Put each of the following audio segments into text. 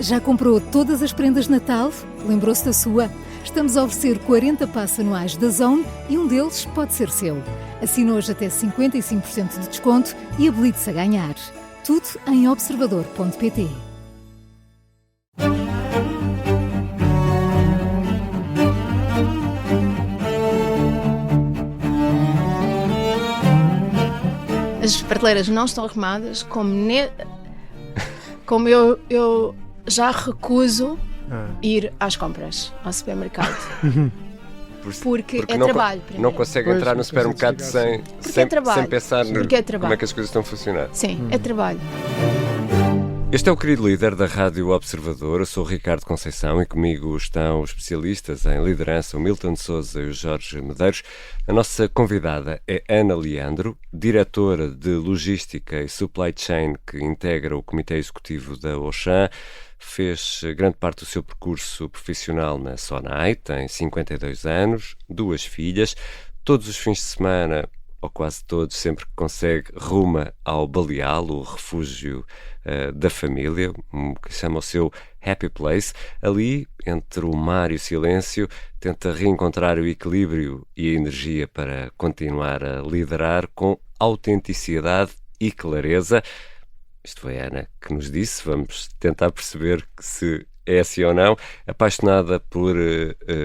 Já comprou todas as prendas de Natal? Lembrou-se da sua? Estamos a oferecer 40 passes anuais da Zone e um deles pode ser seu. Assina hoje até 55% de desconto e habilite-se a ganhar. Tudo em observador.pt. As prateleiras não estão arrumadas, como eu já recuso ir às compras, ao supermercado. Porque é trabalho para mim. Não consegue entrar no supermercado sem pensar como é que as coisas estão a funcionar. Sim, é trabalho. Este é o querido líder da Rádio Observador. Eu sou o Ricardo Conceição e comigo estão os especialistas em liderança, o Milton Sousa e o Jorge Medeiros. A nossa convidada é Ana Leandro, diretora de Logística e Supply Chain, que integra o Comitê Executivo da Auchan. Fez grande parte do seu percurso profissional na Sonai, tem 52 anos, 2 filhas. Todos os fins de semana, ou quase todos, sempre que consegue, ruma ao Baleal, o refúgio da família, que chama o seu Happy Place. Ali, entre o mar e o silêncio, tenta reencontrar o equilíbrio e a energia para continuar a liderar com autenticidade e clareza. Isto foi a Ana que nos disse, vamos tentar perceber se é assim ou não. Apaixonada por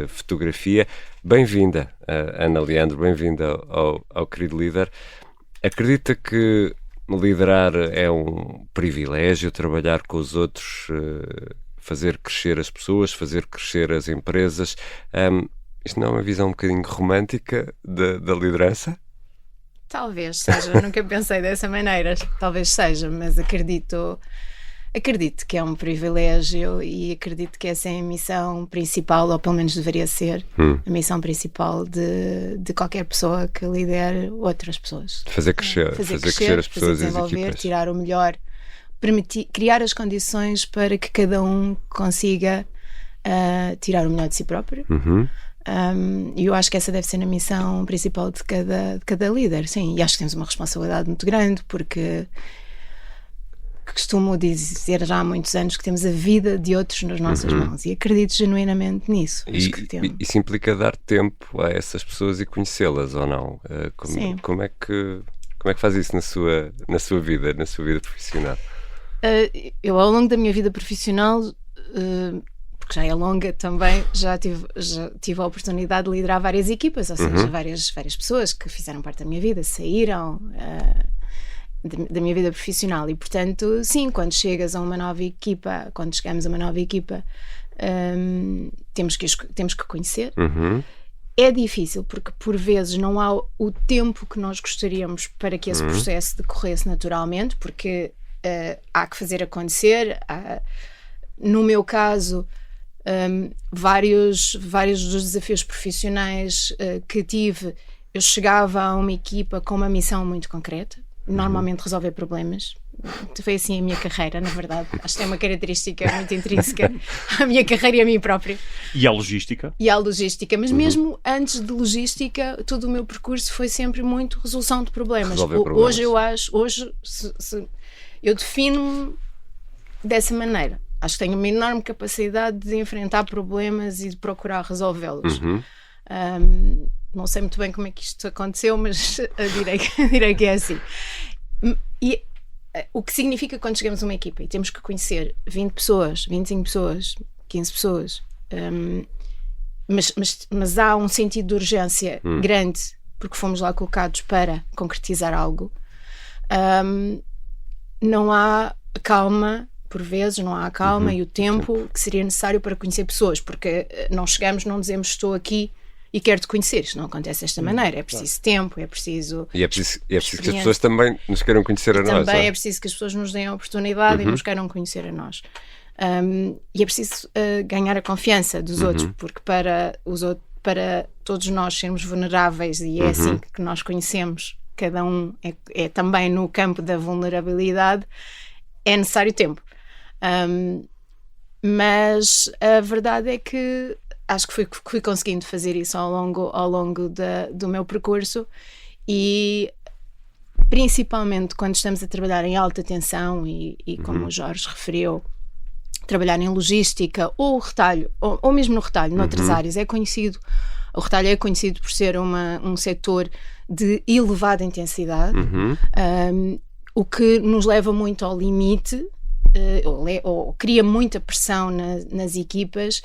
fotografia. Bem-vinda, Ana Leandro, bem-vinda ao querido líder. Acredita que liderar é um privilégio, trabalhar com os outros, fazer crescer as pessoas, fazer crescer as empresas? Isto não é uma visão um bocadinho romântica da liderança? Talvez seja, nunca pensei dessa maneira, talvez seja, mas acredito que é um privilégio e acredito que essa é a missão principal, ou pelo menos deveria ser a missão principal de qualquer pessoa que lidere outras pessoas. Fazer crescer as pessoas e as equipas. Tirar o melhor, criar as condições para que cada um consiga tirar o melhor de si próprio. E eu acho que essa deve ser a missão principal de cada líder, sim, e acho que temos uma responsabilidade muito grande, porque costumo dizer já há muitos anos que temos a vida de outros nas nossas mãos, e acredito genuinamente nisso. Isso implica dar tempo a essas pessoas e conhecê-las, ou não? Como é que faz isso na sua vida profissional? Eu, ao longo da minha vida profissional, porque já é longa também, já tive a oportunidade de liderar várias equipas, ou seja, várias pessoas que fizeram parte da minha vida, saíram da minha vida profissional, e portanto, sim, quando chegamos a uma nova equipa, temos que conhecer. É difícil porque por vezes não há o tempo que nós gostaríamos para que esse processo decorresse naturalmente, porque há que fazer acontecer. No meu caso, vários dos desafios profissionais que tive, eu chegava a uma equipa com uma missão muito concreta, normalmente resolver problemas. Foi assim a minha carreira, na verdade. Acho que é uma característica muito intrínseca à minha carreira e a mim própria. E à logística? Mas mesmo antes de logística, todo o meu percurso foi sempre muito resolução de problemas. Hoje eu defino-me dessa maneira. Acho que tenho uma enorme capacidade de enfrentar problemas e de procurar resolvê-los. Não sei muito bem como é que isto aconteceu, mas direi que é assim. E o que significa quando chegamos a uma equipa e temos que conhecer 20 pessoas, 25 pessoas, 15 pessoas, mas há um sentido de urgência grande, porque fomos lá colocados para concretizar algo. Não há calma. Por vezes não há a calma e o tempo que seria necessário para conhecer pessoas, porque não chegamos, não dizemos estou aqui e quero-te conhecer. Isto não acontece desta maneira. É preciso tempo, é preciso que as pessoas também nos queiram conhecer a nós. Também é preciso que as pessoas nos deem a oportunidade e nos queiram conhecer a nós. E é preciso ganhar a confiança dos outros, porque para todos nós sermos vulneráveis, e é assim que nós conhecemos cada um, é também no campo da vulnerabilidade, é necessário tempo. Mas a verdade é que acho que fui conseguindo fazer isso ao longo do meu percurso, e principalmente quando estamos a trabalhar em alta tensão e como o Jorge referiu, trabalhar em logística ou retalho, ou mesmo no retalho, noutras áreas, o retalho é conhecido por ser um setor de elevada intensidade, o que nos leva muito ao limite, ou cria muita pressão nas equipas,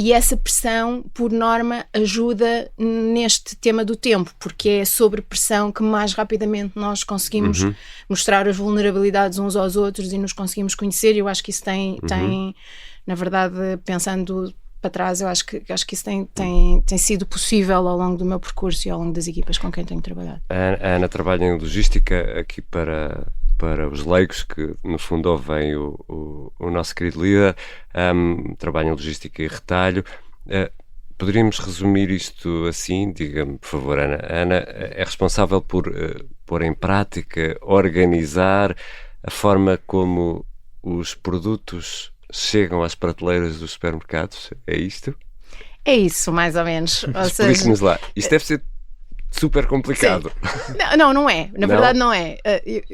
e essa pressão, por norma, ajuda neste tema do tempo, porque é sobre pressão que mais rapidamente nós conseguimos mostrar as vulnerabilidades uns aos outros e nos conseguimos conhecer. Eu acho que isso tem na verdade, pensando para trás, eu acho que isso tem sido possível ao longo do meu percurso e ao longo das equipas com quem tenho trabalhado. A Ana trabalha em logística, aqui para os leigos que no fundo ouvem o nosso querido líder, trabalha em logística e retalho. Poderíamos resumir isto assim? Diga-me, por favor, Ana. Ana é responsável por pôr em prática, organizar a forma como os produtos chegam às prateleiras dos supermercados? É isto? É isso, mais ou menos. Explique-nos lá. Isto deve ser super complicado. Não é. Na verdade não é.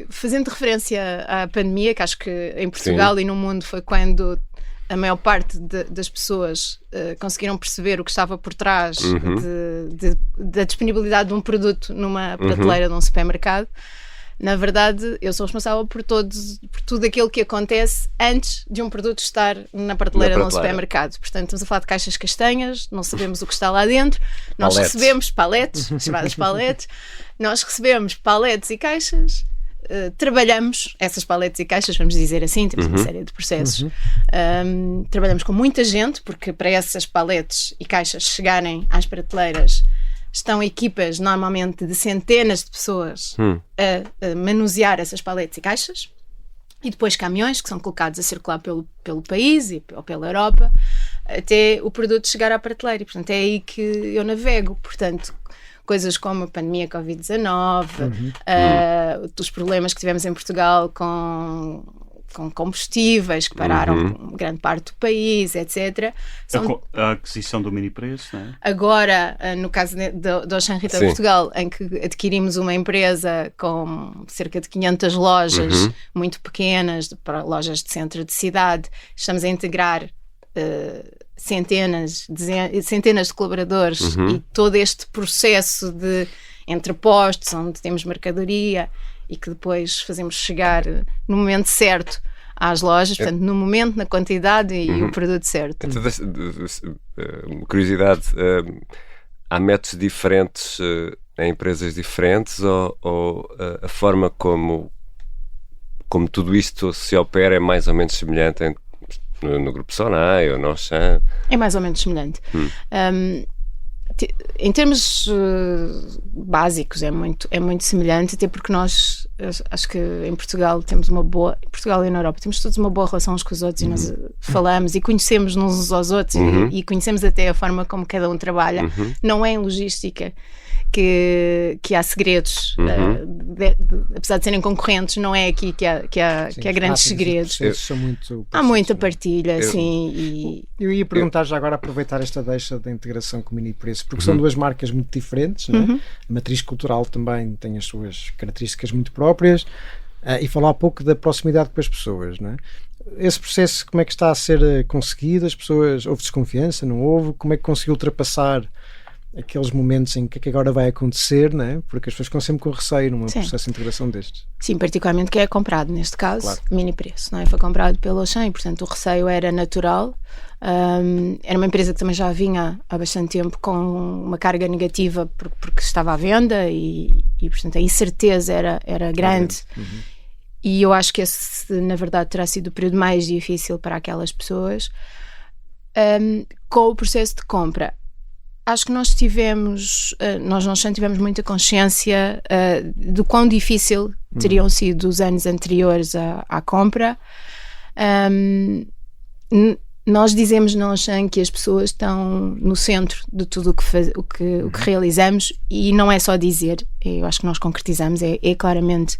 Fazendo referência à pandemia, que acho que em Portugal e no mundo foi quando a maior parte das pessoas conseguiram perceber o que estava por trás da disponibilidade de um produto numa prateleira de um supermercado. Na verdade, eu sou responsável por tudo aquilo que acontece antes de um produto estar na prateleira de um supermercado. Portanto, estamos a falar de caixas castanhas, não sabemos o que está lá dentro. Nós recebemos paletes, chamadas paletes. Nós recebemos paletes e caixas, trabalhamos essas paletes e caixas, vamos dizer assim, temos uma série de processos. Trabalhamos com muita gente, porque para essas paletes e caixas chegarem às prateleiras estão equipas normalmente de centenas de pessoas a manusear essas paletes e caixas, e depois caminhões que são colocados a circular pelo país ou pela Europa até o produto chegar à prateleira. E, portanto, é aí que eu navego. Portanto, coisas como a pandemia Covid-19, os problemas que tivemos em Portugal com combustíveis que pararam grande parte do país, etc. A aquisição do mini preço, não é? Agora, no caso do Auchan Retail Portugal, em que adquirimos uma empresa com cerca de 500 lojas muito pequenas, para lojas de centro de cidade, estamos a integrar centenas de colaboradores e todo este processo de entrepostos, onde temos mercadoria e que depois fazemos chegar no momento certo às lojas, portanto, no momento, na quantidade e o produto certo. Curiosidade, há métodos diferentes em empresas diferentes ou a forma como tudo isto se opera é mais ou menos semelhante no Grupo Sonai ou no Auchan? É mais ou menos semelhante. Em termos básicos é muito semelhante, até porque nós acho que em Portugal Portugal e na Europa temos todos uma boa relação uns com os outros e nós falamos e conhecemos uns aos outros e conhecemos até a forma como cada um trabalha. Não é em logística que há segredos, apesar de serem concorrentes, não é aqui que há grandes segredos. Há muita partilha, Eu ia perguntar já agora, aproveitar esta deixa da integração com o Mini Preço, porque são duas marcas muito diferentes, não é? A matriz cultural também tem as suas características muito próprias, e falar um pouco da proximidade com as pessoas, não é? Esse processo, como é que está a ser conseguido? As pessoas, houve desconfiança, não houve? Como é que conseguiu ultrapassar aqueles momentos em que agora vai acontecer, não é? Porque as pessoas ficam sempre com receio num processo de integração destes. Sim, particularmente quem é comprado, neste caso, Mini Preço, não é? Foi comprado pelo Auchan e, portanto, o receio era natural. Era uma empresa que também já vinha há bastante tempo com uma carga negativa porque estava à venda e portanto, a incerteza era grande. E eu acho que esse, na verdade, terá sido o período mais difícil para aquelas pessoas. Com o processo de compra, acho que nós no Auchan tivemos muita consciência do quão difícil teriam sido os anos anteriores à compra. Nós dizemos no Auchan que as pessoas estão no centro de tudo o que realizamos, e não é só dizer, eu acho que nós concretizamos, é claramente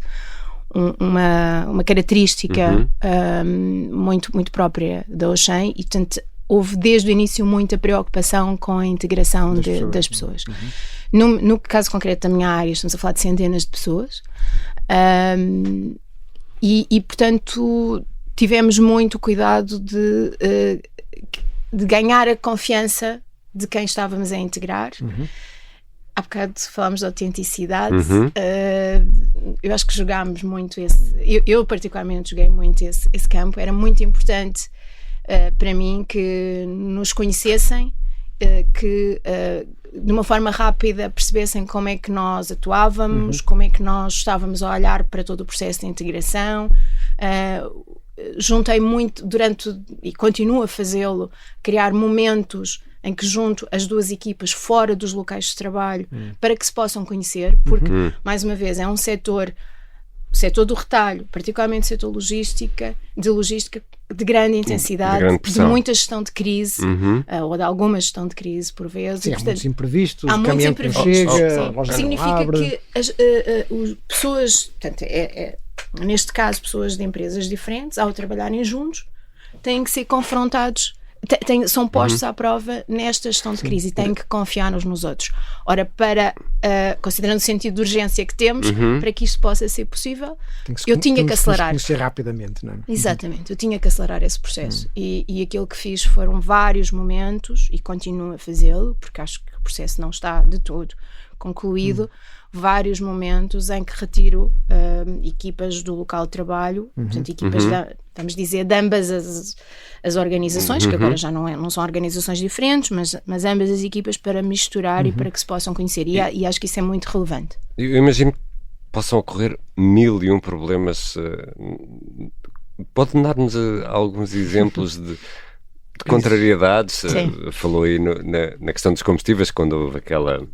uma característica muito, muito própria da Auchan, e portanto houve desde o início muita preocupação com a integração das pessoas. No caso concreto da minha área, estamos a falar de centenas de pessoas, e portanto tivemos muito cuidado de ganhar a confiança de quem estávamos a integrar. Há bocado falámos de autenticidade. Eu acho que jogámos muito eu particularmente joguei muito esse campo. Era muito importante para mim que nos conhecessem, que de uma forma rápida percebessem como é que nós atuávamos, como é que nós estávamos a olhar para todo o processo de integração. Juntei muito e continuo a fazê-lo, criar momentos em que junto as duas equipas fora dos locais de trabalho para que se possam conhecer, porque, mais uma vez, é um setor do retalho, particularmente o setor de logística de grande intensidade, de muita gestão de crise, ou de alguma gestão de crise, por vezes. Sim, há muitos imprevistos, há muitos imprevistos. Chega, a loja significa não abre. que as pessoas, portanto, neste caso, pessoas de empresas diferentes, ao trabalharem juntos, têm que ser confrontados, são postos à prova nesta gestão de crise e têm que confiar uns nos outros. Ora, considerando o sentido de urgência que temos, para que isto possa ser possível, eu tinha que acelerar. Conhecer rapidamente, não é? Exatamente, eu tinha que acelerar esse processo. E aquilo que fiz foram vários momentos, e continuo a fazê-lo, porque acho que o processo não está de todo concluído, vários momentos em que retiro equipas do local de trabalho, portanto, equipas, vamos dizer, de ambas as organizações, que agora já não são organizações diferentes, mas ambas as equipas para misturar e para que se possam conhecer. E acho que isso é muito relevante. Eu imagino que possam ocorrer 1001 problemas. Pode dar-nos alguns exemplos de contrariedades? Falou aí na questão dos combustíveis, quando houve aquela...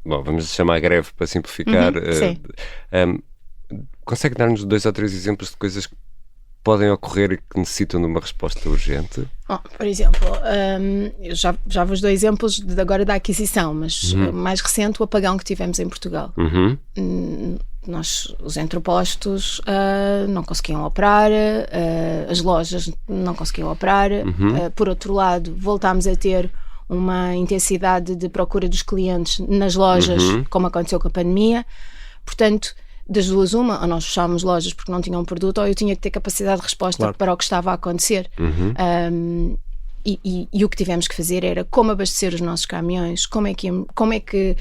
Bom, vamos chamar greve para simplificar. Consegue dar-nos 2 ou 3 exemplos de coisas que podem ocorrer e que necessitam de uma resposta urgente? Por exemplo, eu já vos dou exemplos agora da aquisição, mas mais recente, o apagão que tivemos em Portugal. Os entrepostos não conseguiam operar, as lojas não conseguiam operar. Por outro lado, voltámos a ter uma intensidade de procura dos clientes nas lojas, como aconteceu com a pandemia. Portanto, das duas uma, ou nós fechámos lojas porque não tinham produto, ou eu tinha que ter capacidade de resposta para o que estava a acontecer. E o que tivemos que fazer era como abastecer os nossos caminhões, como é que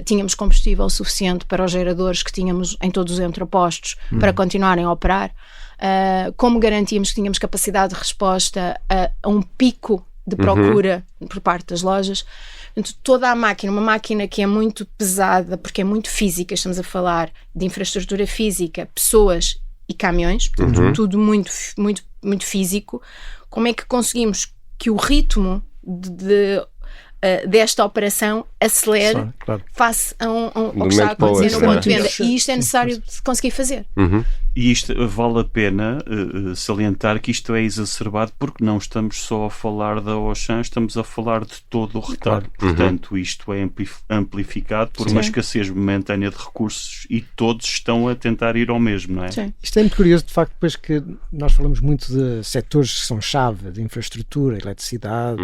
tínhamos combustível suficiente para os geradores que tínhamos em todos os entrepostos para continuarem a operar, como garantíamos que tínhamos capacidade de resposta a um pico de procura por parte das lojas. Portanto, toda a máquina, uma máquina que é muito pesada, porque é muito física, estamos a falar de infraestrutura física, pessoas e caminhões, portanto, tudo muito, muito, muito físico. Como é que conseguimos que o ritmo desta operação acelere face ao que está a acontecer no ponto de venda? E isto é necessário de conseguir fazer. E isto vale a pena salientar que isto é exacerbado porque não estamos só a falar da Auchan, estamos a falar de todo o retalho. Portanto, isto é amplificado por uma escassez momentânea de recursos e todos estão a tentar ir ao mesmo, não é? Sim. Isto é muito curioso, de facto, depois que nós falamos muito de setores que são chave, de infraestrutura, eletricidade,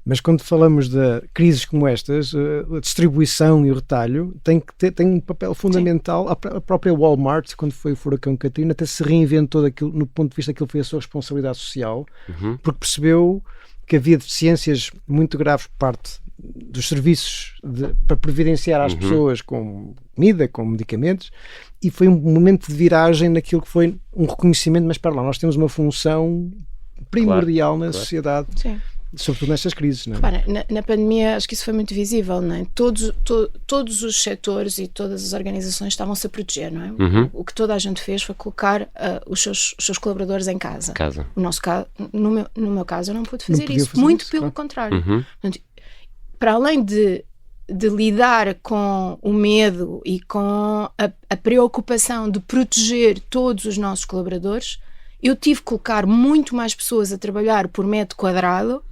mas quando falamos de crises como estas, a distribuição e o retalho tem um papel fundamental. A própria Walmart, quando foi o furacão Katrina, até se reinventou daquilo, no ponto de vista daquilo que foi a sua responsabilidade social, porque percebeu que havia deficiências muito graves por parte dos serviços para providenciar às pessoas com comida, com medicamentos, e foi um momento de viragem naquilo que foi um reconhecimento, mas para lá, nós temos uma função primordial na sociedade. Sim. Sobretudo nestas crises, não é? Repara, na pandemia acho que isso foi muito visível, não é? Todos os setores e todas as organizações estavam-se a proteger, não é? O que toda a gente fez foi colocar os seus colaboradores em casa. No meu caso eu não pude fazer isso, muito pelo contrário. Portanto, para além de lidar com o medo e com a preocupação de proteger todos os nossos colaboradores, eu tive que colocar muito mais pessoas a trabalhar por metro quadrado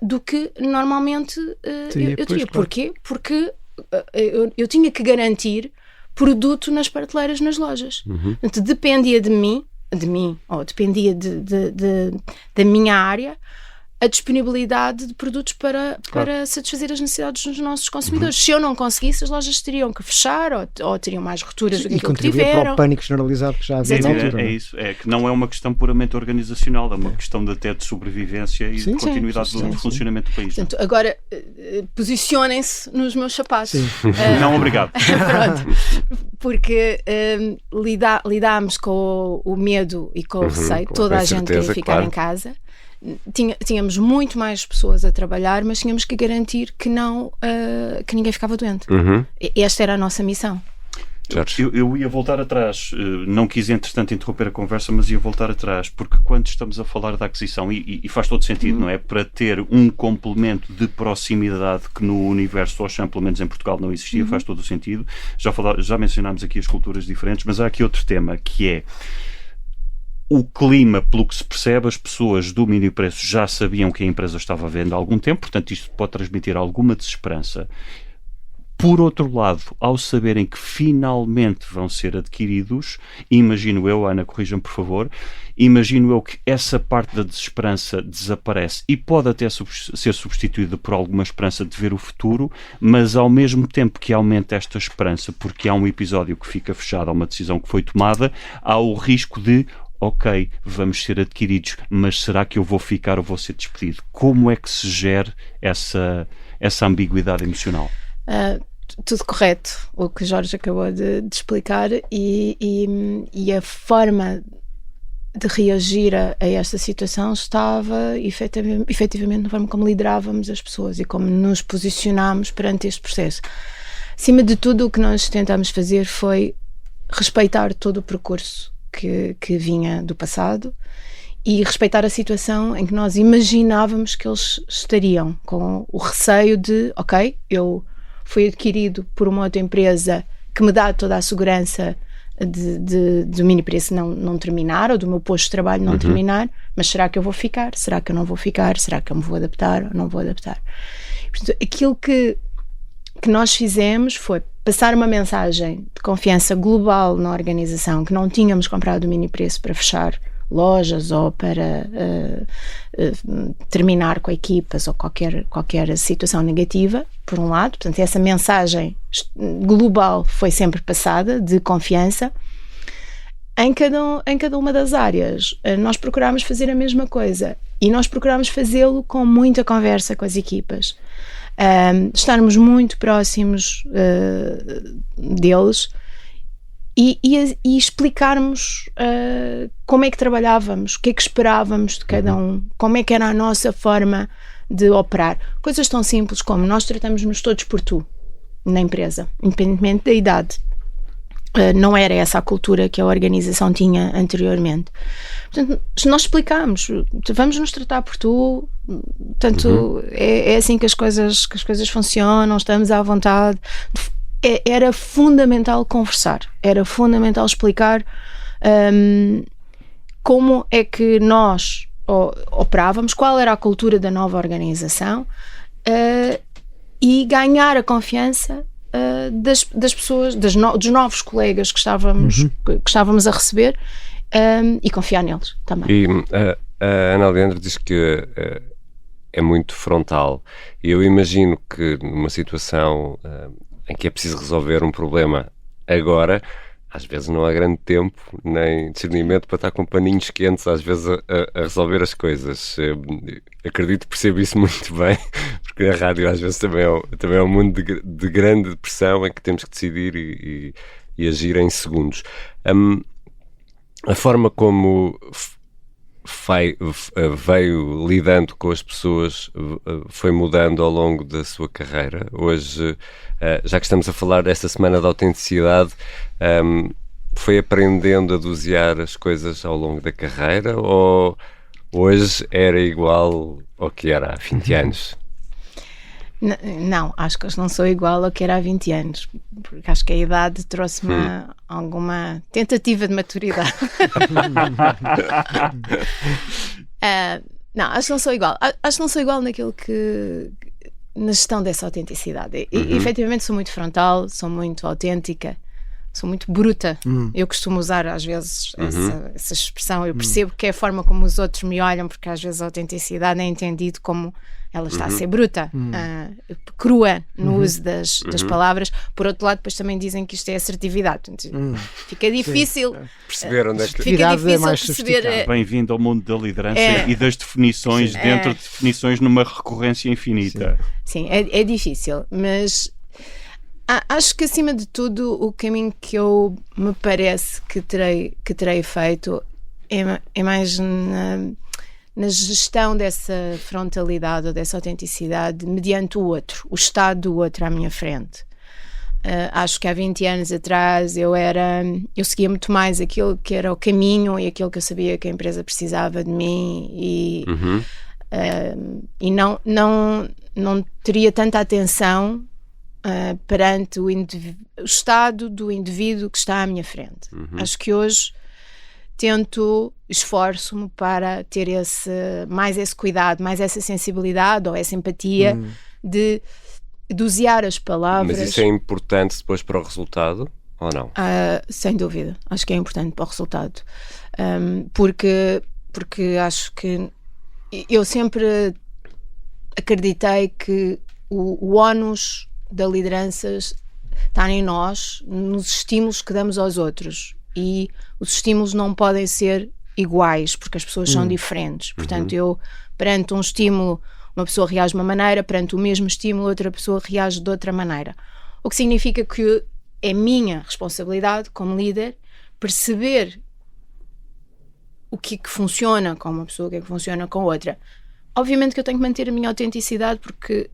do que normalmente eu teria. Porquê? Porque eu tinha que garantir produto nas prateleiras nas lojas. Portanto, dependia de mim, ou dependia da minha área, a disponibilidade de produtos para satisfazer as necessidades dos nossos consumidores. Se eu não conseguisse, as lojas teriam que fechar ou teriam mais rupturas do que aquilo que tiveram. Para o pânico generalizado que já havia na altura. É isso, é que não é uma questão puramente organizacional, é uma questão até de sobrevivência e de continuidade do funcionamento do país. Portanto, agora, posicionem-se nos meus sapatos. Não, obrigado. Pronto. Porque lidámos com o medo e com o receio. Toda a gente queria ficar em casa. Tínhamos muito mais pessoas a trabalhar, mas tínhamos que garantir que ninguém ficava doente. Esta era a nossa missão. Eu ia voltar atrás, não quis entretanto interromper a conversa, mas ia voltar atrás, porque quando estamos a falar da aquisição, e faz todo sentido, não é? Para ter um complemento de proximidade que no universo Auchan, pelo menos em Portugal, não existia, faz todo o sentido. Já mencionámos aqui as culturas diferentes, mas há aqui outro tema, que é o clima. Pelo que se percebe, as pessoas do mini preço já sabiam que a empresa estava a vender há algum tempo, portanto isto pode transmitir alguma desesperança. Por outro lado, ao saberem que finalmente vão ser adquiridos, imagino eu, Ana, corrija-me por favor, imagino eu que essa parte da desesperança desaparece e pode até ser substituída por alguma esperança de ver o futuro, mas ao mesmo tempo que aumenta esta esperança, porque há um episódio que fica fechado, há uma decisão que foi tomada, há o risco de ok, vamos ser adquiridos, mas será que eu vou ficar ou vou ser despedido? Como é que se gera essa ambiguidade emocional? Tudo correto, o que Jorge acabou de explicar, e a forma de reagir a esta situação estava efetivamente na forma como liderávamos as pessoas e como nos posicionámos perante este processo. Acima de tudo, o que nós tentamos fazer foi respeitar todo o percurso que vinha do passado e respeitar a situação em que nós imaginávamos que eles estariam, com o receio de, ok, eu fui adquirido por uma outra empresa que me dá toda a segurança do mini preço não terminar, ou do meu posto de trabalho não terminar, mas será que eu vou ficar? Será que eu não vou ficar? Será que eu me vou adaptar ou não vou adaptar? Portanto, aquilo que nós fizemos foi passar uma mensagem de confiança global na organização, que não tínhamos comprado o mini preço para fechar lojas ou para terminar com equipas ou qualquer situação negativa, por um lado. Portanto, essa mensagem global foi sempre passada, de confiança. Em cada uma das áreas, nós procurámos fazer a mesma coisa, e nós procurámos fazê-lo com muita conversa com as equipas, estarmos muito próximos deles e explicarmos como é que trabalhávamos, o que é que esperávamos de cada um, como é que era a nossa forma de operar. Coisas tão simples como nós tratamos-nos todos por tu na empresa, independentemente da idade. Não era essa a cultura que a organização tinha anteriormente. Portanto, nós explicámos, vamos nos tratar por tu, portanto, é assim que as coisas funcionam, estamos à vontade. Era fundamental conversar, era fundamental explicar como é que nós operávamos, qual era a cultura da nova organização, e ganhar a confiança das pessoas, dos novos colegas que estávamos a receber, e confiar neles também. E a Ana Leandro diz que é muito frontal, e eu imagino que numa situação em que é preciso resolver um problema agora, às vezes não há grande tempo nem discernimento para estar com paninhos quentes às vezes a resolver as coisas. Acredito que percebo isso muito bem, porque a rádio às vezes também é um mundo de grande pressão em que temos que decidir e agir em segundos. A forma como veio lidando com as pessoas foi mudando ao longo da sua carreira. Hoje, já que estamos a falar desta semana da autenticidade, foi aprendendo a dosear as coisas ao longo da carreira, ou hoje era igual ao que era há 20 anos? Não, acho que não sou igual ao que era há 20 anos, porque acho que a idade trouxe-me alguma tentativa de maturidade. Não, acho que não sou igual. Acho que não sou igual naquilo na gestão dessa autenticidade. E, efetivamente sou muito frontal, sou muito autêntica, sou muito bruta. Eu costumo usar às vezes essa expressão. Eu percebo que é a forma como os outros me olham, porque às vezes a autenticidade é entendido como ela está a ser bruta, crua no uso das palavras. Por outro lado, depois também dizem que isto é assertividade. Fica difícil perceber onde é que fica difícil é mais perceber. Bem-vindo ao mundo da liderança e das definições, dentro de definições numa recorrência infinita. Sim, é difícil, mas acho que acima de tudo o caminho que eu me parece que terei feito é mais na gestão dessa frontalidade ou dessa autenticidade mediante o outro, o estado do outro à minha frente. Acho que há 20 anos atrás eu seguia muito mais aquilo que era o caminho e aquilo que eu sabia que a empresa precisava de mim e não teria tanta atenção perante o estado do indivíduo que está à minha frente. Acho que hoje esforço-me para ter mais esse cuidado, mais essa sensibilidade ou essa empatia de dosear as palavras. Mas isso é importante depois para o resultado ou não? Sem dúvida, acho que é importante para o resultado, porque acho que eu sempre acreditei que o ónus da liderança está em nós, nos estímulos que damos aos outros, e os estímulos não podem ser iguais porque as pessoas são diferentes. Portanto, eu perante um estímulo uma pessoa reage de uma maneira, perante o mesmo estímulo outra pessoa reage de outra maneira, o que significa que é minha responsabilidade como líder perceber o que funciona com uma pessoa, o que funciona com outra. Obviamente que eu tenho que manter a minha autenticidade porque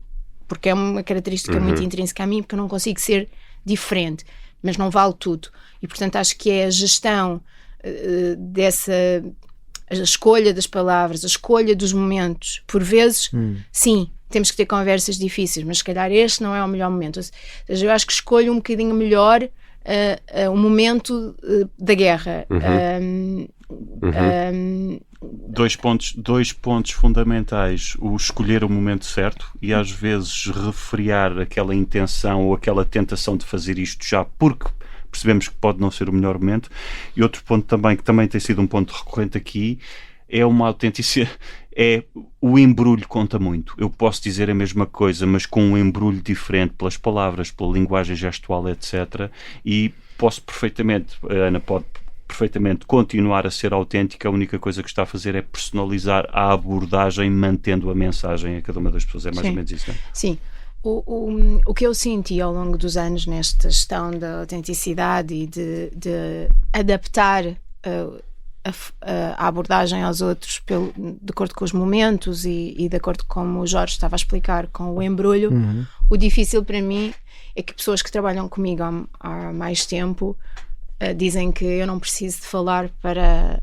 é uma característica muito intrínseca a mim, porque eu não consigo ser diferente, mas não vale tudo. E portanto acho que é a gestão a escolha das palavras, a escolha dos momentos. Por vezes, sim, temos que ter conversas difíceis, mas se calhar este não é o melhor momento. Ou seja, eu acho que escolho um bocadinho melhor o momento da guerra. Dois pontos fundamentais: o escolher o momento certo e às vezes refriar aquela intenção ou aquela tentação de fazer isto já porque percebemos que pode não ser o melhor momento. E outro ponto também, que também tem sido um ponto recorrente aqui, é uma autenticidade. O embrulho conta muito. Eu posso dizer a mesma coisa, mas com um embrulho diferente, pelas palavras, pela linguagem gestual, etc. E posso perfeitamente, a Ana pode perfeitamente continuar a ser autêntica. A única coisa que está a fazer é personalizar a abordagem, mantendo a mensagem a cada uma das pessoas. É mais ou menos isso, não é? Sim. O que eu senti ao longo dos anos nesta gestão da autenticidade e de adaptar a abordagem aos outros de acordo com os momentos e de acordo com como o Jorge estava a explicar com o embrulho, o difícil para mim é que pessoas que trabalham comigo há mais tempo dizem que eu não preciso de falar para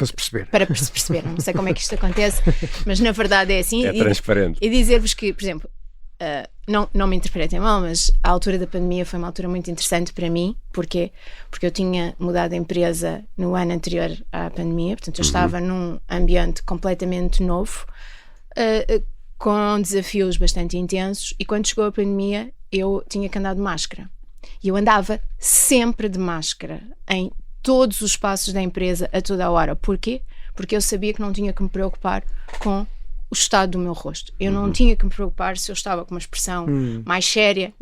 se perceber. Para se perceber. Não sei como é que isto acontece, mas na verdade é assim. É transparente. E dizer-vos que, por exemplo, não me interpretem mal, mas a altura da pandemia foi uma altura muito interessante para mim. Porquê? Porque eu tinha mudado de empresa no ano anterior à pandemia, portanto eu estava num ambiente completamente novo, com desafios bastante intensos, e quando chegou a pandemia eu tinha que andar de máscara. E eu andava sempre de máscara em todos os espaços da empresa a toda a hora. Porquê? Porque eu sabia que não tinha que me preocupar com o estado do meu rosto. Eu não tinha que me preocupar se eu estava com uma expressão mais séria,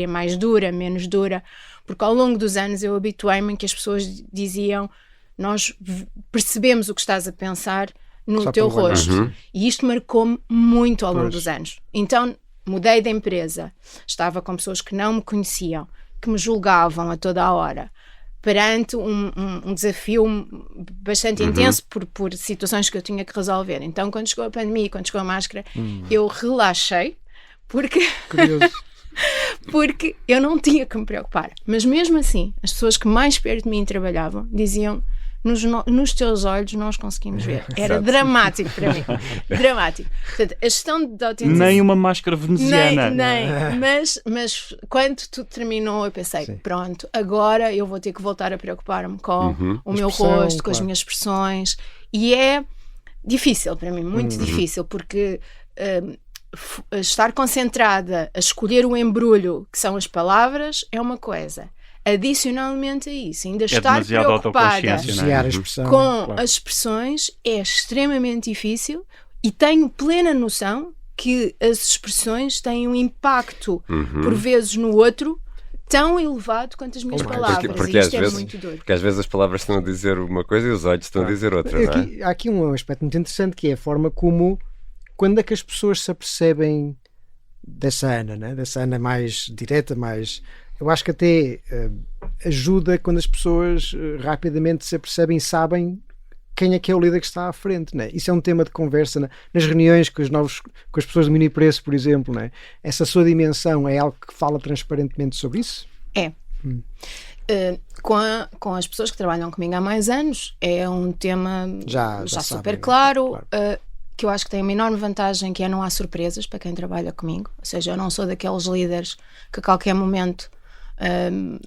mais dura, menos dura, porque ao longo dos anos eu habituei-me em que as pessoas diziam: nós percebemos o que estás a pensar no só teu rosto. E isto marcou-me muito ao longo dos anos. Então mudei de empresa, estava com pessoas que não me conheciam, que me julgavam a toda a hora, perante um desafio bastante intenso por situações que eu tinha que resolver. Então, quando chegou a pandemia, quando chegou a máscara, eu relaxei, porque eu não tinha que me preocupar. Mas mesmo assim, as pessoas que mais perto de mim trabalhavam diziam: nos teus olhos nós conseguimos ver. Era dramático para mim. Dramático. Portanto, a gestão da autenticidade... Nem uma máscara veneziana. Nem. Mas quando tudo terminou, eu pensei: pronto, agora eu vou ter que voltar a preocupar-me com o meu rosto, com as minhas expressões. E é difícil para mim, muito difícil, porque estar concentrada a escolher o embrulho que são as palavras é uma coisa. Adicionalmente a isso, ainda estar preocupada com as expressões é extremamente difícil, e tenho plena noção que as expressões têm um impacto, por vezes, no outro tão elevado quanto as minhas palavras. Porque e isto às vezes, muito doido. Porque às vezes as palavras estão a dizer uma coisa e os olhos estão a dizer outra, não é? Há aqui um aspecto muito interessante, que é a forma como, quando é que as pessoas se apercebem dessa Ana, né? Dessa Ana mais direta, mais... Eu acho que até ajuda quando as pessoas rapidamente se apercebem e sabem quem é que é o líder que está à frente, né? Isso é um tema de conversa nas reuniões com as pessoas do Mini Preço, por exemplo, né? Essa sua dimensão é algo que fala transparentemente sobre isso? É. Com as pessoas que trabalham comigo há mais anos, é um tema já super claro. Que eu acho que tem uma enorme vantagem, que é não há surpresas para quem trabalha comigo. Ou seja, eu não sou daqueles líderes que a qualquer momento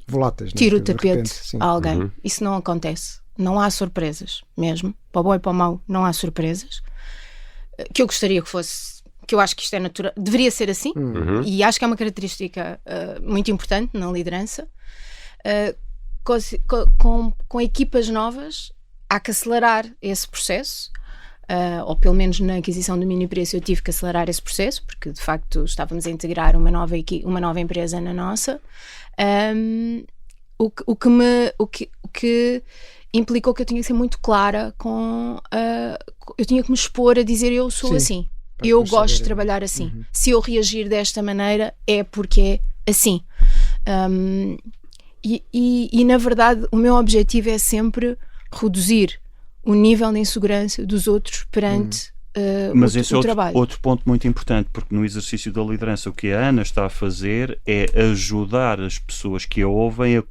voláteis, tiro o tapete a alguém. Isso não acontece. Não há surpresas mesmo. Para o bom e para o mau, não há surpresas. Que eu gostaria que fosse, que eu acho que isto é natural, deveria ser assim, e acho que é uma característica muito importante na liderança. Com equipas novas, há que acelerar esse processo. Ou pelo menos na aquisição do Mini Preço eu tive que acelerar esse processo, porque de facto estávamos a integrar uma nova empresa na nossa, o que implicou que eu tinha que ser muito clara eu tinha que me expor a dizer: eu sou assim, eu gosto de trabalhar assim, se eu reagir desta maneira é porque é assim. E na verdade o meu objetivo é sempre reduzir o nível de insegurança dos outros perante Mas esse é trabalho. Outro ponto muito importante, porque no exercício da liderança o que a Ana está a fazer é ajudar as pessoas que a ouvem a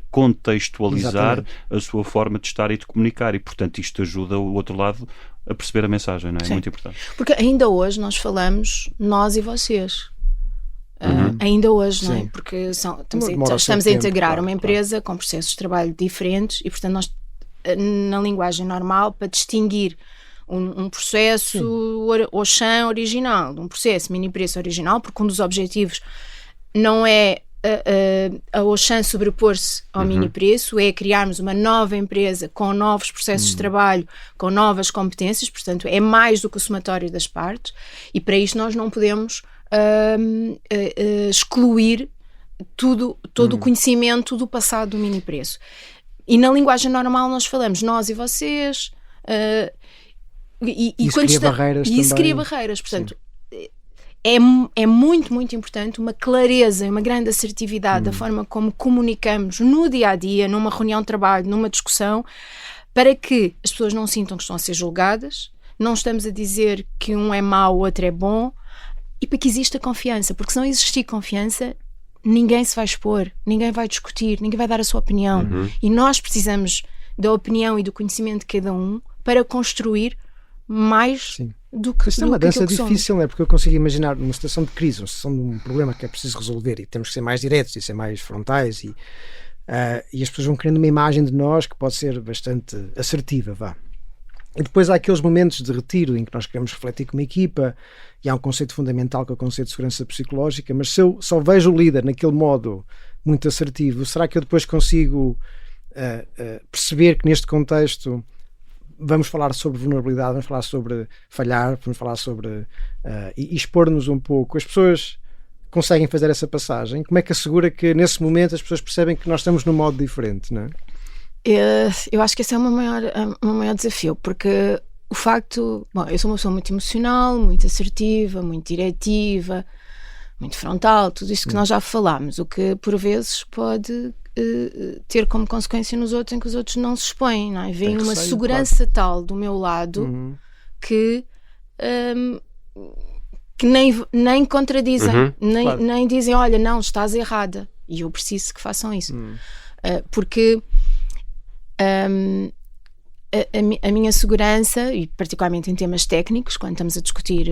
contextualizar a sua forma de estar e de comunicar, e portanto isto ajuda o outro lado a perceber a mensagem, não é? É muito importante. Porque ainda hoje nós falamos nós e vocês. Ainda hoje, não é? Porque estamos a integrar uma empresa com processos de trabalho diferentes, e portanto nós, na linguagem normal, para distinguir um processo Auchan original de um processo Mini Preço original, porque um dos objetivos não é a Auchan sobrepor-se ao Mini Preço, é criarmos uma nova empresa com novos processos de trabalho, com novas competências, portanto é mais do que o somatório das partes, e para isto nós não podemos excluir todo o conhecimento do passado do Mini Preço. E na linguagem normal nós falamos nós e vocês, isso cria barreiras, portanto é muito, muito importante uma clareza e uma grande assertividade da forma como comunicamos no dia-a-dia, numa reunião de trabalho, numa discussão, para que as pessoas não sintam que estão a ser julgadas, não estamos a dizer que um é mau, o outro é bom, e para que exista confiança, porque se não existir confiança, ninguém se vai expor, ninguém vai discutir, ninguém vai dar a sua opinião, e nós precisamos da opinião e do conhecimento de cada um para construir mais do que isto é uma dança difícil, não é? Porque eu consigo imaginar numa situação de crise, uma situação de um problema que é preciso resolver, e temos que ser mais diretos e ser mais frontais, e as pessoas vão querendo uma imagem de nós que pode ser bastante assertiva, vá. E depois há aqueles momentos de retiro em que nós queremos refletir como equipa, e há um conceito fundamental que é o conceito de segurança psicológica, mas se eu só vejo o líder naquele modo muito assertivo, será que eu depois consigo perceber que neste contexto vamos falar sobre vulnerabilidade, vamos falar sobre falhar, vamos falar sobre e expor-nos um pouco? As pessoas conseguem fazer essa passagem? Como é que assegura que nesse momento as pessoas percebem que nós estamos num modo diferente, não é? Eu acho que esse é o meu maior desafio, porque o facto... Bom, eu sou uma pessoa muito emocional, muito assertiva, muito diretiva, muito frontal, tudo isso que nós já falámos, o que por vezes pode ter como consequência nos outros em que os outros não se expõem, não é? Vem uma segurança tal do meu lado que nem contradizem, nem dizem, olha, não, estás errada, e eu preciso que façam isso. Porque a minha segurança, e particularmente em temas técnicos, quando estamos a discutir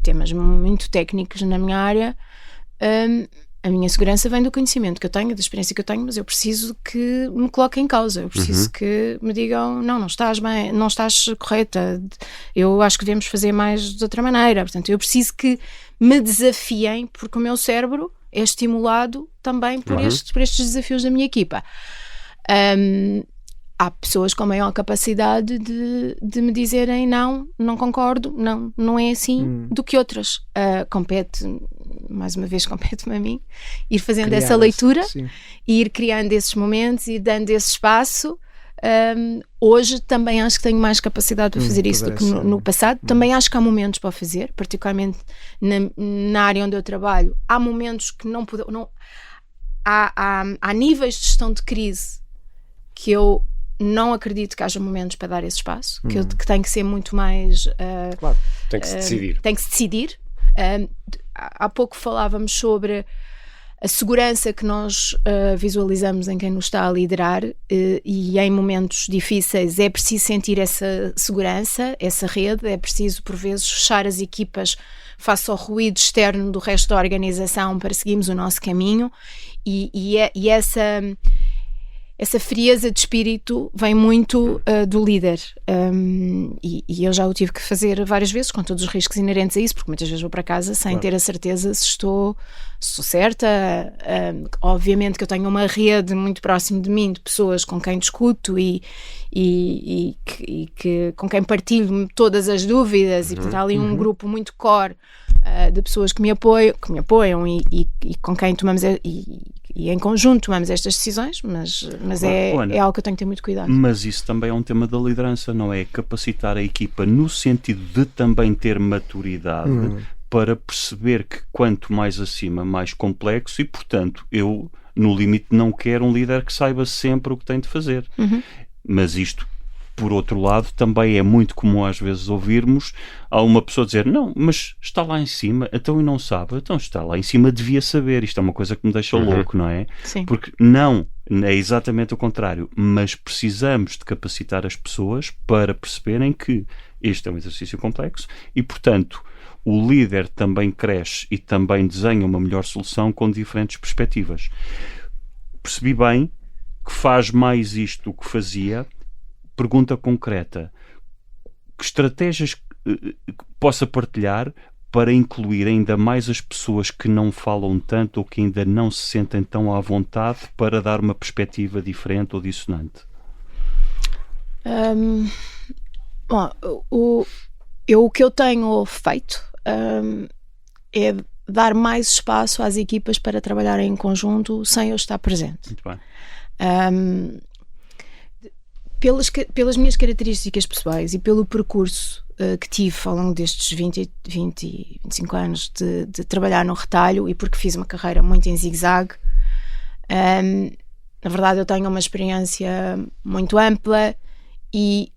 temas muito técnicos na minha área, a minha segurança vem do conhecimento que eu tenho, da experiência que eu tenho, mas eu preciso que me coloquem em causa, eu preciso que me digam, não estás bem, não estás correta, eu acho que devemos fazer mais de outra maneira. Portanto, eu preciso que me desafiem, porque o meu cérebro é estimulado também por estes desafios da minha equipa. Há pessoas com maior capacidade de me dizerem não concordo, não é assim, do que outras. Mais uma vez, compete-me a mim ir fazendo essa leitura e ir criando esses momentos e dando esse espaço. Hoje também acho que tenho mais capacidade para fazer isso do que no passado. Também acho que há momentos para fazer, particularmente na área onde eu trabalho. Há momentos que há níveis de gestão de crise que eu não acredito que haja momentos para dar esse espaço, que tem que ser muito mais... Claro, tem que se decidir. Tem que se decidir. Há pouco falávamos sobre a segurança que nós visualizamos em quem nos está a liderar, e em momentos difíceis é preciso sentir essa segurança, essa rede, é preciso por vezes fechar as equipas face ao ruído externo do resto da organização para seguirmos o nosso caminho, e essa frieza de espírito vem muito do líder, e eu já o tive que fazer várias vezes, com todos os riscos inerentes a isso, porque muitas vezes vou para casa sem ter a certeza se estou certa. Obviamente que eu tenho uma rede muito próxima de mim, de pessoas com quem discuto com quem partilho todas as dúvidas, e portanto há ali um grupo muito core de pessoas que me apoiam e com quem tomamos e em conjunto tomamos estas decisões, mas é algo que eu tenho que ter muito cuidado. Mas isso também é um tema da liderança, não é? Capacitar a equipa no sentido de também ter maturidade para perceber que quanto mais acima, mais complexo, e portanto eu, no limite, não quero um líder que saiba sempre o que tem de fazer. Mas isto, por outro lado, também é muito comum às vezes ouvirmos a uma pessoa dizer: não, mas está lá em cima, então e não sabe, então está lá em cima, devia saber. Isto é uma coisa que me deixa louco, não é? Sim. Porque não, é exatamente o contrário, mas precisamos de capacitar as pessoas para perceberem que este é um exercício complexo e, portanto, o líder também cresce e também desenha uma melhor solução com diferentes perspectivas. Percebi bem que faz mais isto do que fazia. Pergunta concreta: que estratégias possa partilhar para incluir ainda mais as pessoas que não falam tanto ou que ainda não se sentem tão à vontade para dar uma perspectiva diferente ou dissonante? O que eu tenho feito é dar mais espaço às equipas para trabalharem em conjunto sem eu estar presente. Muito bem. Pelas minhas características pessoais e pelo percurso que tive ao longo destes 25 anos de trabalhar no retalho, e porque fiz uma carreira muito em zigue-zague, na verdade eu tenho uma experiência muito ampla e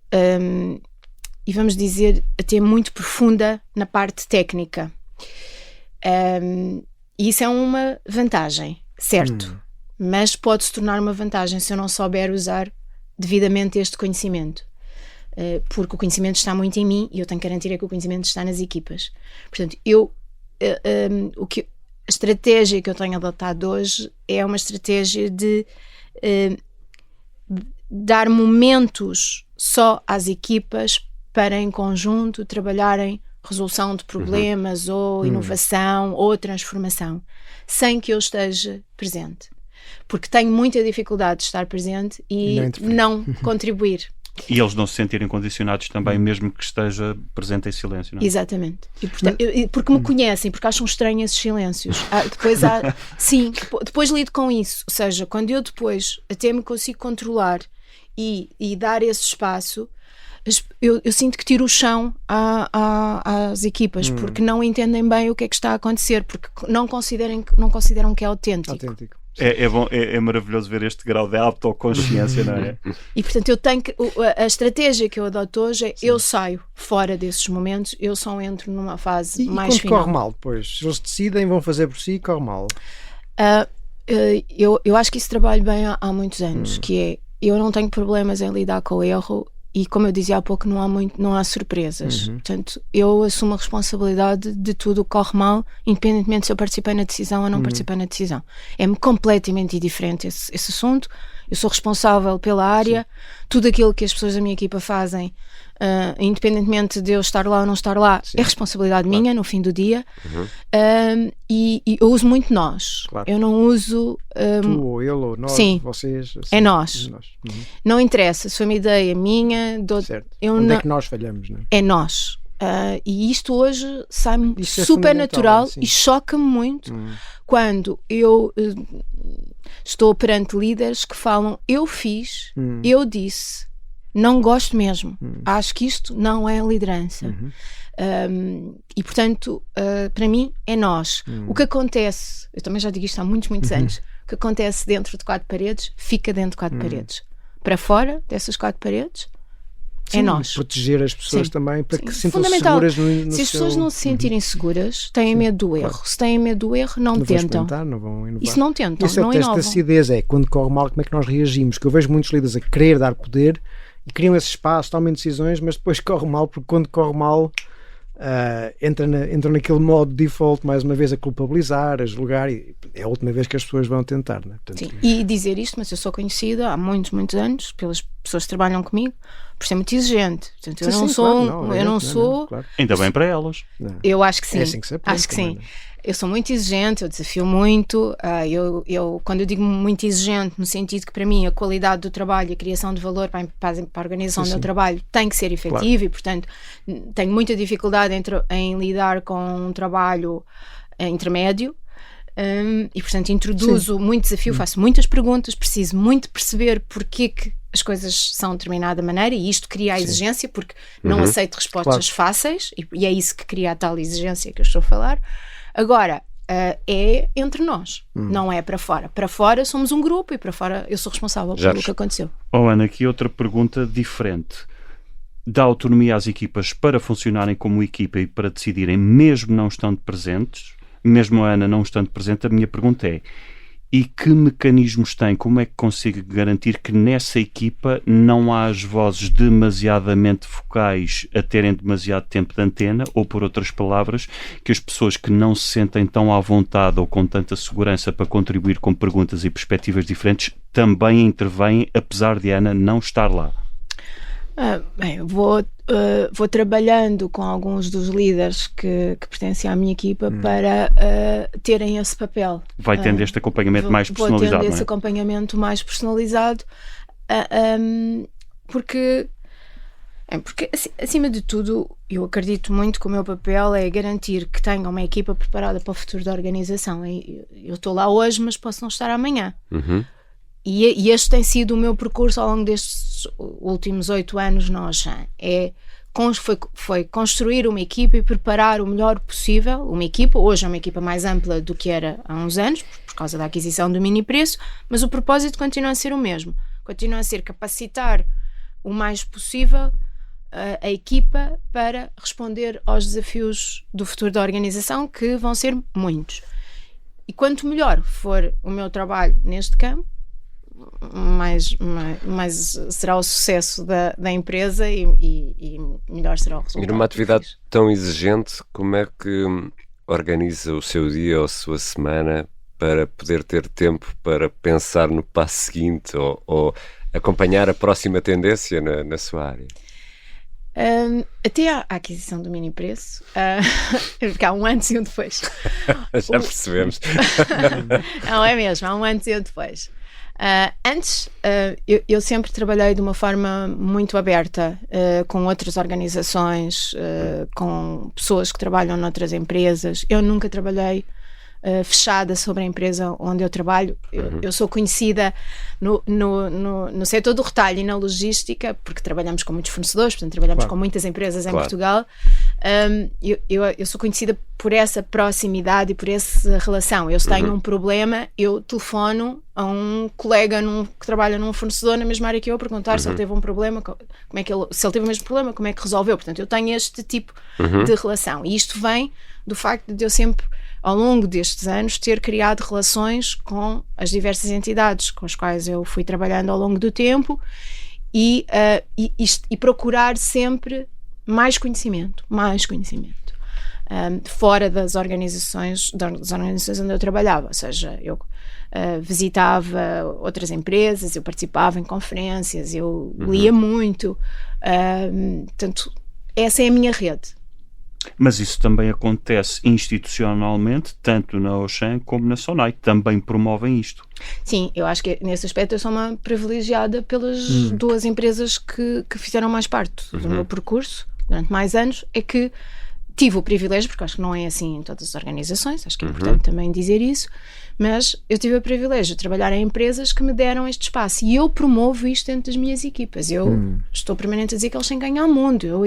vamos dizer até muito profunda na parte técnica, e isso é uma vantagem, certo? Mas pode se tornar uma vantagem se eu não souber usar devidamente este conhecimento, porque o conhecimento está muito em mim e eu tenho que garantir que o conhecimento está nas equipas. Portanto, a estratégia que eu tenho adotado hoje é uma estratégia de dar momentos só às equipas para em conjunto trabalharem resolução de problemas ou inovação ou transformação, sem que eu esteja presente. Porque tenho muita dificuldade de estar presente e não contribuir. E eles não se sentirem condicionados também, mesmo que esteja presente em silêncio, não é? Exatamente. E, portanto, porque me conhecem, porque acham estranhos esses silêncios. Sim, depois lido com isso. Ou seja, quando eu depois até me consigo controlar e dar esse espaço, eu sinto que tiro o chão às equipas, porque não entendem bem o que é que está a acontecer, porque não consideram que é autêntico. É maravilhoso ver este grau de autoconsciência, não é? E portanto a estratégia que eu adoto hoje é: eu saio fora desses momentos, eu só entro numa fase mais quando final. Corre mal depois? Eles decidem, vão fazer por si e corre mal? Eu acho que isso trabalho bem há muitos anos, que é: eu não tenho problemas em lidar com o erro. E como eu dizia há pouco, não há surpresas. Portanto, eu assumo a responsabilidade de tudo o que corre mal, independentemente se eu participei na decisão ou não participei na decisão. É-me completamente indiferente esse assunto. Eu sou responsável pela área. Tudo aquilo que as pessoas da minha equipa fazem independentemente de eu estar lá ou não estar lá, é responsabilidade minha no fim do dia. E eu uso muito nós. Claro. Eu não uso tu ou ele ou nós, sim, vocês. Assim, é nós. Não interessa se foi uma ideia minha, certo. eu Onde não... é que nós falhamos, não é? É nós. E isto hoje sai-me Isso é super natural sim. e choca-me muito quando eu estou perante líderes que falam: eu fiz, eu disse, não gosto mesmo, acho que isto não é liderança. E portanto, para mim é nós. O que acontece, eu também já digo isto há muitos anos, o que acontece dentro de 4 paredes fica dentro de 4 paredes. Para fora dessas 4 paredes Sim, é nós. Proteger as pessoas Sim. também para que se sintam Fundamental. seguras no Se as pessoas não se sentirem seguras, têm medo do erro. Se têm medo do erro, não tentam. Não vão inovar. E se não tentam, Esse não é o teste inovam. da acidez, é quando corre mal, como é que nós reagimos? Que eu vejo muitos líderes a querer dar poder e criam esse espaço, tomam decisões, mas depois corre mal, porque quando corre mal entram naquele modo default, mais uma vez a culpabilizar, a julgar, e é a última vez que as pessoas vão tentar, não é? Portanto, sim. E dizer isto, mas eu sou conhecida há muitos anos pelas pessoas que trabalham comigo por ser muito exigente. Portanto, eu não sou. Claro. Ainda bem para elas. Não. Eu acho que sim. É assim que se aprende, acho que também, sim. não é? Eu sou muito exigente, eu desafio muito. Quando eu digo muito exigente, no sentido que para mim a qualidade do trabalho e a criação de valor para a organização do meu trabalho tem que ser efetiva, claro. E portanto tenho muita dificuldade em lidar com um trabalho intermédio. E portanto introduzo muito desafio, faço muitas perguntas, preciso muito perceber porque que as coisas são de determinada maneira, e isto cria a exigência, porque não aceito respostas fáceis, e é isso que cria a tal exigência que eu estou a falar. Agora, é entre nós, não é para fora. Para fora somos um grupo e para fora eu sou responsável pelo que aconteceu. Ana, aqui outra pergunta diferente. Dá autonomia às equipas para funcionarem como equipa e para decidirem, mesmo não estando presentes? Mesmo a Ana não estando presente, a minha pergunta é: e que mecanismos tem? Como é que consigo garantir que nessa equipa não há as vozes demasiadamente focais a terem demasiado tempo de antena, ou por outras palavras, que as pessoas que não se sentem tão à vontade ou com tanta segurança para contribuir com perguntas e perspectivas diferentes também intervêm, apesar de Ana não estar lá? Bem, vou trabalhando com alguns dos líderes que pertencem à minha equipa para terem esse papel. Vai tendo este acompanhamento mais personalizado, vou tendo esse não é? acompanhamento mais personalizado, porque acima de tudo eu acredito muito que o meu papel é garantir que tenha uma equipa preparada para o futuro da organização. Eu estou lá hoje, mas posso não estar amanhã. E este tem sido o meu percurso ao longo destes últimos 8 anos na Auchan. Foi construir uma equipa e preparar o melhor possível uma equipa. Hoje é uma equipa mais ampla do que era há uns anos, por causa da aquisição do mini preço, mas o propósito continua a ser o mesmo. Continua a ser capacitar o mais possível a equipa para responder aos desafios do futuro da organização, que vão ser muitos. E quanto melhor for o meu trabalho neste campo, mais será o sucesso da empresa e melhor será o resultado. E numa atividade tão exigente, como é que organiza o seu dia ou a sua semana para poder ter tempo para pensar no passo seguinte ou acompanhar a próxima tendência na sua área? Até à aquisição do mini preço, porque há um antes e um depois. Já percebemos. Não é mesmo, há um antes e um depois. Antes, eu sempre trabalhei de uma forma muito aberta com outras organizações, com pessoas que trabalham noutras empresas. Eu nunca trabalhei fechada sobre a empresa onde eu trabalho. Eu sou conhecida no setor do retalho e na logística, porque trabalhamos com muitos fornecedores, portanto trabalhamos com muitas empresas em Portugal. Eu sou conhecida por essa proximidade e por essa relação. Eu, se tenho um problema, eu telefono a um colega que trabalha num fornecedor na mesma área que eu, a perguntar se ele teve um problema, se ele teve o mesmo problema, como é que resolveu. Portanto, eu tenho este tipo de relação, e isto vem do facto de eu sempre, ao longo destes anos, ter criado relações com as diversas entidades com as quais eu fui trabalhando ao longo do tempo e procurar sempre mais conhecimento. fora das organizações onde eu trabalhava, ou seja, eu visitava outras empresas, eu participava em conferências, eu lia muito, portanto, essa é a minha rede. Mas isso também acontece institucionalmente, tanto na Auchan como na Sonai, também promovem isto. Sim, eu acho que nesse aspecto eu sou uma privilegiada pelas duas empresas que fizeram mais parte do meu percurso durante mais anos, é que tive o privilégio, porque acho que não é assim em todas as organizações, acho que é importante também dizer isso, mas eu tive o privilégio de trabalhar em empresas que me deram este espaço e eu promovo isto dentro das minhas equipas. Eu estou permanente a dizer que eles têm que ganhar mundo.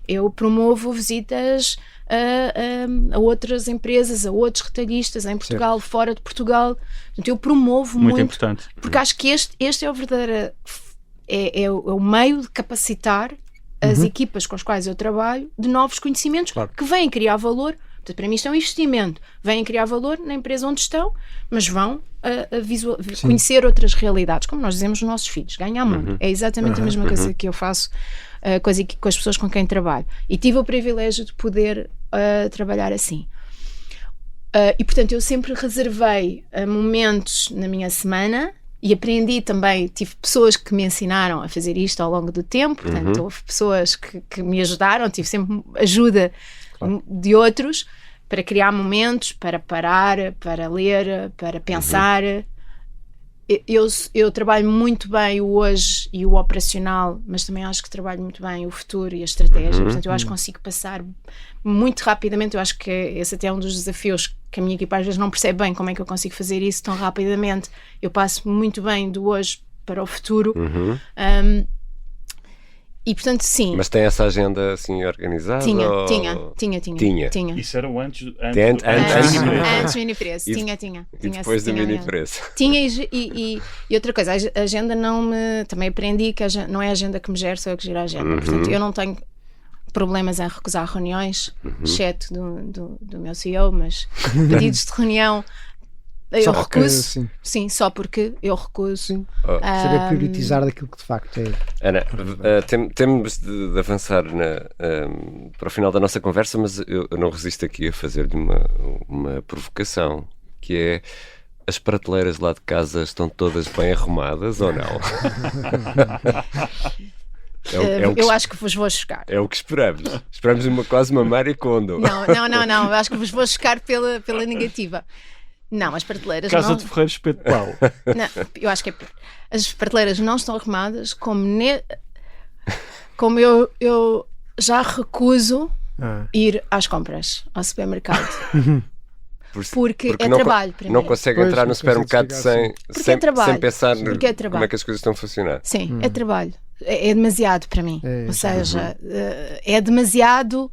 Eu promovo visitas a outras empresas, a outros retalhistas em Portugal, fora de Portugal. Portanto, eu promovo muito. Muito importante. Porque acho que este é o verdadeiro... É o meio de capacitar as equipas com as quais eu trabalho de novos conhecimentos que vêm criar valor. Portanto, para mim isto é um investimento. Vêm criar valor na empresa onde estão, mas vão conhecer outras realidades, como nós dizemos nos nossos filhos, ganhar mundo. É exatamente a mesma coisa que eu faço com as pessoas com quem trabalho. E tive o privilégio de poder trabalhar assim. E, portanto, eu sempre reservei momentos na minha semana. E aprendi também, tive pessoas que me ensinaram a fazer isto ao longo do tempo, portanto, houve pessoas que me ajudaram, tive sempre ajuda de outros para criar momentos, para parar, para ler, para pensar. Eu trabalho muito bem o hoje e o operacional, mas também acho que trabalho muito bem o futuro e a estratégia, portanto eu acho que consigo passar muito rapidamente. Eu acho que esse até é um dos desafios que a minha equipa às vezes não percebe bem como é que eu consigo fazer isso tão rapidamente. Eu passo muito bem do hoje para o futuro. E portanto, sim. Mas tem essa agenda assim organizada? Tinha. Isso era o antes Antes do mini preço. Tinha. E depois do mini preço. Tinha e outra coisa, a agenda não me... Também aprendi que não é a agenda que me gera, sou eu que giro a agenda. Portanto, eu não tenho problemas em recusar reuniões, exceto do meu CEO, mas pedidos de reunião eu recuso. Sim, só porque eu recuso. Saber priorizar daquilo que de facto é. Ana, temos de avançar para o final da nossa conversa, mas eu não resisto aqui a fazer-lhe uma provocação, que é: as prateleiras lá de casa estão todas bem arrumadas ou não? Eu acho que vos vou chocar. É o que esperamos. Esperamos quase uma Marie Kondo. Não. Eu acho que vos vou chocar pela negativa. Não, as prateleiras Casa não... de Ferreiro Espeto de Pau. Não, eu acho que as prateleiras não estão arrumadas como eu já recuso ir às compras, ao supermercado. Porque é trabalho para mim. Não consegue entrar no supermercado sem pensar como é que as coisas estão a funcionar. Sim, é trabalho. É demasiado para mim. Ou seja, é demasiado,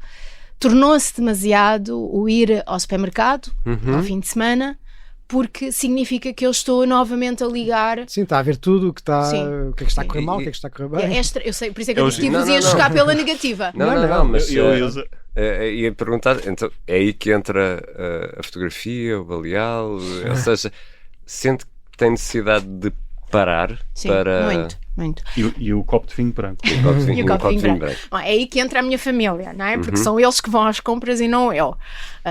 tornou-se demasiado o ir ao supermercado ao fim de semana, porque significa que eu estou novamente a ligar. Sim, está a ver tudo o que está a correr mal, o que é que está a correr bem. Eu sei, por isso é que eu disse que vos ia chocar pela negativa. Não, mas ia perguntar, então é aí que entra a fotografia, o baleal, ou seja, sente que tem necessidade de parar. Sim, para... muito. E o copo de vinho branco. E o copo de vinho branco. Bom, é aí que entra a minha família, não é? Porque são eles que vão às compras e não eu.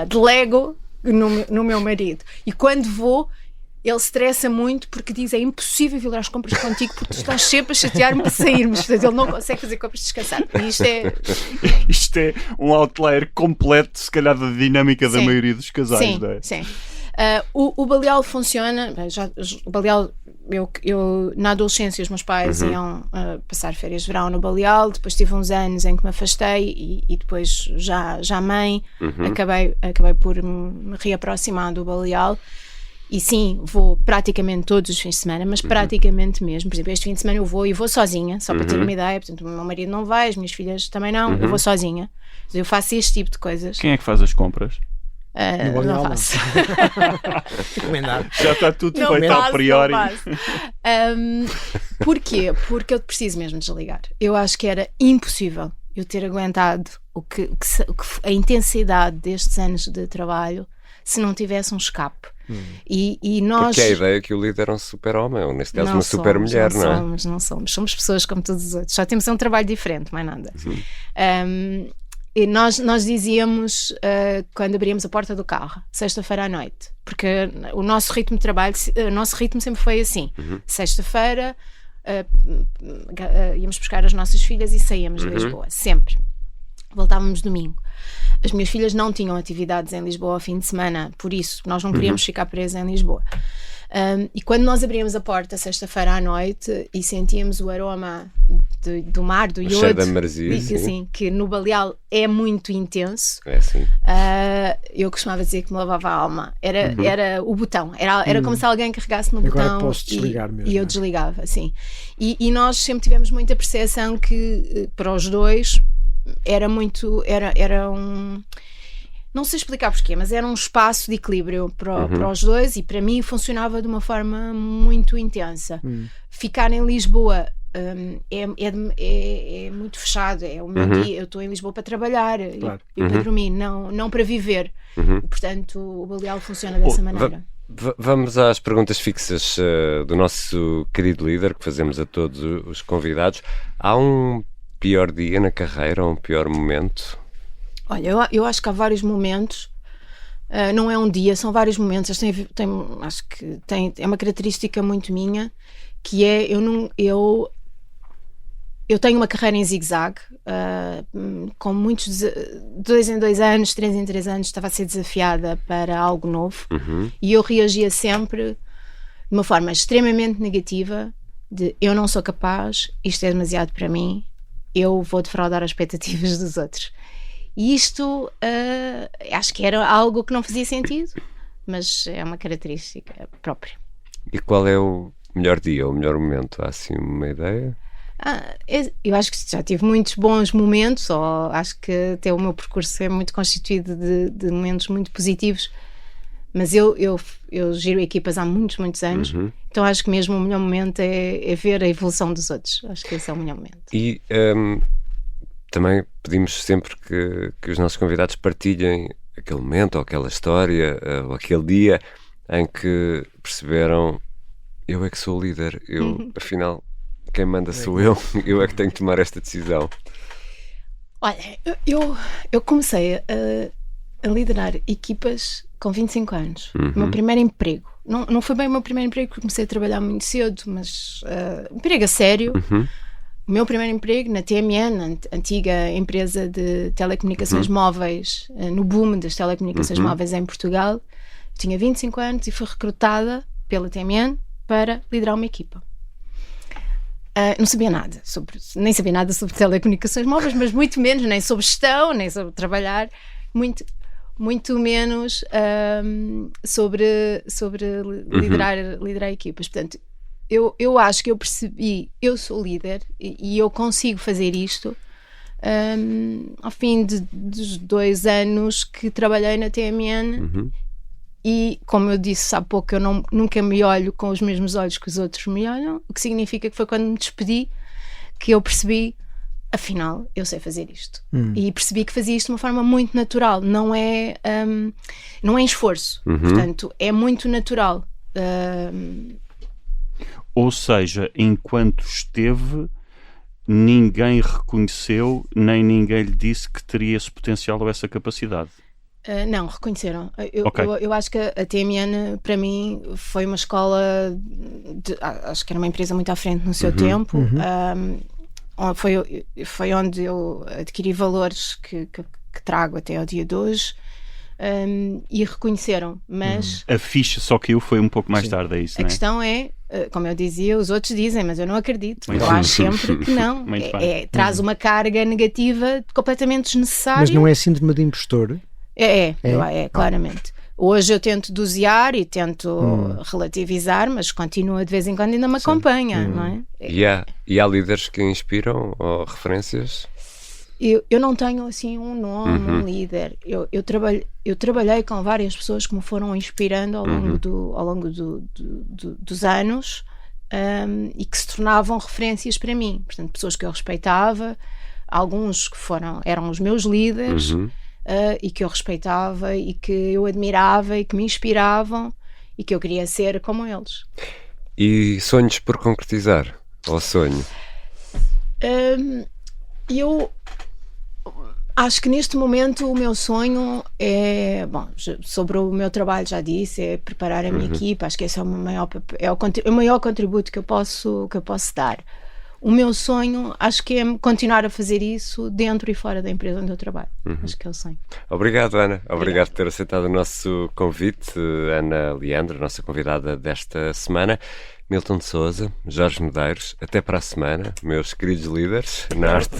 Delego no meu marido. E quando vou, ele estressa muito porque diz: é impossível ir às compras contigo porque tu estás sempre a chatear-me para sairmos. Portanto, ele não consegue fazer compras descansadas. E isto é um outlier completo, se calhar, da dinâmica da maioria dos casais, não é? Sim. O baleal funciona. O baleal, eu na adolescência os meus pais iam passar férias de verão no baleal. Depois tive uns anos em que me afastei e depois já mãe acabei por me reaproximar do baleal. E sim, vou praticamente todos os fins de semana, mas praticamente mesmo. Por exemplo, este fim de semana eu vou sozinha, só para ter uma ideia. Portanto, o meu marido não vai, as minhas filhas também não, eu vou sozinha. Eu faço este tipo de coisas. Quem é que faz as compras? Não faço. Já está tudo feito a priori. Porquê? Porque eu preciso mesmo desligar. Eu acho que era impossível eu ter aguentado a intensidade destes anos de trabalho se não tivesse um escape. E nós... Porque a ideia é que o líder é um super-homem, ou neste caso uma super-mulher, não é? Não somos pessoas como todos os outros, só temos um trabalho diferente, mais nada. E nós dizíamos, quando abríamos a porta do carro, sexta-feira à noite, porque o nosso ritmo de trabalho, o nosso ritmo sempre foi assim. Sexta-feira íamos buscar as nossas filhas e saíamos de Lisboa, sempre. Voltávamos domingo. As minhas filhas não tinham atividades em Lisboa ao fim de semana, por isso nós não queríamos ficar presas em Lisboa. E quando nós abríamos a porta sexta-feira à noite e sentíamos o aroma do mar, do iodo, assim, que no Baleal é muito intenso, eu costumava dizer que me lavava a alma. Era o botão, era como se alguém carregasse no Agora botão posso desligar mesmo, e eu desligava, assim. E nós sempre tivemos muita percepção que para os dois era um... Não sei explicar porquê, mas era um espaço de equilíbrio para os dois, e para mim funcionava de uma forma muito intensa. Ficar em Lisboa é muito fechado, é o meu dia, eu estou em Lisboa para trabalhar e para dormir, não para viver. Portanto, o Baleal funciona dessa maneira. Vamos às perguntas fixas do nosso querido líder, que fazemos a todos os convidados. Há um pior dia na carreira, ou um pior momento? Olha, eu acho que há vários momentos, não é um dia, são vários momentos. Acho que é uma característica muito minha, que é, eu tenho uma carreira em zigue-zague, com muitos, 2 em 2 anos, 3 em 3 anos, estava a ser desafiada para algo novo, e eu reagia sempre de uma forma extremamente negativa, de eu não sou capaz, isto é demasiado para mim, eu vou defraudar as expectativas dos outros. E isto acho que era algo que não fazia sentido, mas é uma característica própria. E qual é o melhor dia, o melhor momento? Há assim uma ideia? Eu acho que já tive muitos bons momentos, ou acho que até o meu percurso é muito constituído de momentos muito positivos, mas eu giro equipas há muitos anos, então acho que mesmo o melhor momento é ver a evolução dos outros. Acho que esse é o melhor momento. E também pedimos sempre que os nossos convidados partilhem aquele momento, ou aquela história, ou aquele dia em que perceberam: eu é que sou o líder, afinal, quem manda sou eu é que tenho que tomar esta decisão. Olha, eu comecei a liderar equipas com 25 anos. O meu primeiro emprego, não foi bem o meu primeiro emprego, porque comecei a trabalhar muito cedo, mas emprego a sério. O meu primeiro emprego na TMN, antiga empresa de telecomunicações móveis, no boom das telecomunicações móveis em Portugal. Eu tinha 25 anos e fui recrutada pela TMN para liderar uma equipa. Não sabia nada nem sabia nada sobre telecomunicações móveis, mas muito menos, nem sobre gestão, nem sobre trabalhar, muito menos sobre liderar equipas. Portanto, eu acho que eu percebi, eu sou líder e eu consigo fazer isto ao fim dos 2 anos que trabalhei na TMN. E como eu disse há pouco, eu nunca me olho com os mesmos olhos que os outros me olham, o que significa que foi quando me despedi que eu percebi, afinal, eu sei fazer isto. E percebi que fazia isto de uma forma muito natural, não é esforço, portanto é muito natural. Ou seja, enquanto esteve, ninguém reconheceu, nem ninguém lhe disse que teria esse potencial ou essa capacidade. Não, reconheceram. Eu acho que a TMN para mim foi uma escola acho que era uma empresa muito à frente no seu tempo. Foi onde eu adquiri valores que trago até ao dia de hoje. E reconheceram, mas a ficha só caiu foi um pouco mais tarde, é isso, não é? A questão é, como eu dizia, os outros dizem, mas eu não acredito. Eu acho sempre que não. Traz uma carga negativa completamente desnecessária. Mas não é síndrome de impostor? É, claramente. Hoje eu tento dosear e tento relativizar, mas continua de vez em quando, ainda me acompanha, não é? E há líderes que inspiram, ou referências? Eu não tenho assim um nome, um líder. Eu trabalhei com várias pessoas que me foram inspirando ao longo dos anos, e que se tornavam referências para mim. Portanto, pessoas que eu respeitava, alguns que eram os meus líderes, e que eu respeitava e que eu admirava e que me inspiravam e que eu queria ser como eles. E sonhos por concretizar? Ou sonho? Acho que neste momento o meu sonho é, bom, sobre o meu trabalho já disse, é preparar a minha equipa. Acho que esse é o maior contributo que eu posso dar. O meu sonho, acho que é continuar a fazer isso dentro e fora da empresa onde eu trabalho. Acho que é o sonho. Obrigado, Ana. Obrigado por ter aceitado o nosso convite. Ana Leandro, nossa convidada desta semana. Milton de Sousa, Jorge Medeiros, até para a semana, meus queridos líderes na arte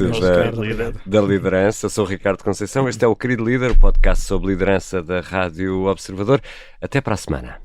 da liderança. Sou o Ricardo Conceição, este é o Querido Líder, o podcast sobre liderança da Rádio Observador. Até para a semana.